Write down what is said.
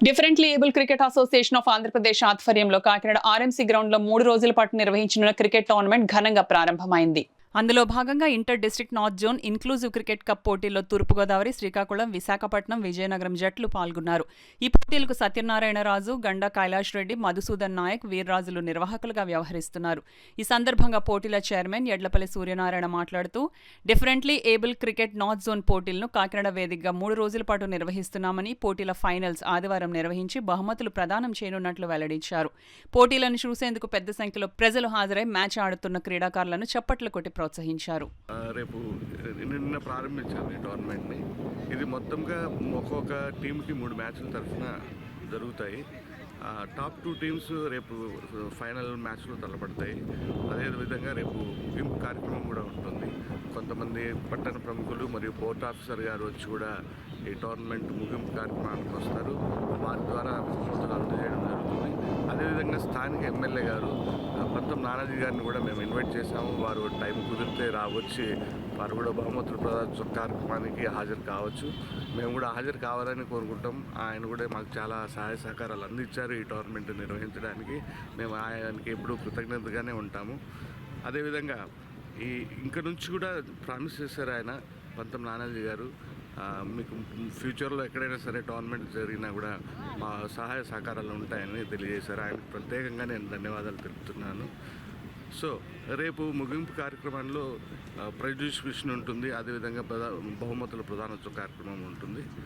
Differently able cricket association of Andhra Pradesh ఆధ్వర్యంలో Kakinada RMC ground లో 3 రోజుల పాటు నిర్వహించిన క్రికెట్ టోర్నమెంట్ ఘనంగా ప్రారంభమైంది. అందులో భాగంగా inter district north zone inclusive cricket cup పోటీల్లో తూర్పుగోదావరి, శ్రీకాకుళం, విశాఖపట్నం, విజయనగరం జట్లు పాల్గొన్నారు. ఈ పోటీలకు సత్యనారాయణరాజు, గండా కైలాష్ రెడ్డి, మధుసూదన్ నాయక్, వీర్రాజులు నిర్వాహకులుగా వ్యవహరిస్తున్నారు. ఈ సందర్భంగా పోటీల చైర్మన్ యడ్లపల్లి సూర్యనారాయణ మాట్లాడుతూ differently able cricket north zone పోటీలను కాకినాడ వేదికగా 3 రోజుల పాటు నిర్వహిస్తున్నామని, పోటీల ఫైనల్స్ ఆదివారం నిర్వహించి బహుమతులు ప్రదానం చేయనున్నట్లు వెల్లడించారు. పోటీలను చూసేందుకు పెద్ద సంఖ్యలో ప్రజలు హాజరై మ్యాచ్ ఆడుతున్న క్రీడాకారులను చప్పట్లు కొట్టి ప్రోత్సహించారు. రేపు నిన్న ప్రారంభించాము ఈ టోర్నమెంట్ని. ఇది మొత్తంగా ఒక్కొక్క టీంకి 3 మ్యాచ్ల తరఫున జరుగుతాయి. టాప్ 2 టీమ్స్ రేపు ఫైనల్ మ్యాచ్లో తలపడతాయి. అదేవిధంగా రేపు ముగింపు కార్యక్రమం కూడా ఉంటుంది. కొంతమంది పట్టణ ప్రముఖులు మరియు పోర్ట్ ఆఫీసర్ గారు వచ్చి కూడా ఈ టోర్నమెంట్ ముగింపు కార్యక్రమానికి వస్తారు. వారి ద్వారా బహుమతులు అందజేయడం జరుగుతుంది. అదేవిధంగా స్థానిక ఎమ్మెల్యే గారు పంతం నానాజీ గారిని కూడా మేము ఇన్వైట్ చేశాము. వారు టైం కుదిరితే రావచ్చి వారు కూడా బహుమతులు ప్రదాన కార్యక్రమానికి హాజరు కావచ్చు. మేము కూడా హాజరు కావాలని కోరుకుంటాం. ఆయన కూడా మాకు చాలా సహాయ సహకారాలు అందించారు ఈ టోర్నమెంట్ నిర్వహించడానికి. మేము ఆయనకి ఎప్పుడూ కృతజ్ఞతగానే ఉంటాము. అదేవిధంగా ఇంక నుంచి కూడా ప్రామిస్ చేశారు ఆయన పంతం నానాజీ గారు, మీకు ఫ్యూచర్లో ఎక్కడైనా సరే టోర్నమెంట్ జరిగినా కూడా మా సహాయ సహకారాలు ఉంటాయని తెలియజేశారు. ఆయనకు ప్రత్యేకంగా నేను ధన్యవాదాలు తెలుపుతున్నాను. సో రేపు ముగింపు కార్యక్రమంలో ప్రైజ్ డిస్ట్రిబ్యూషన్ ఉంటుంది. అదేవిధంగా బహుమతుల ప్రదానోత్సవ కార్యక్రమం ఉంటుంది.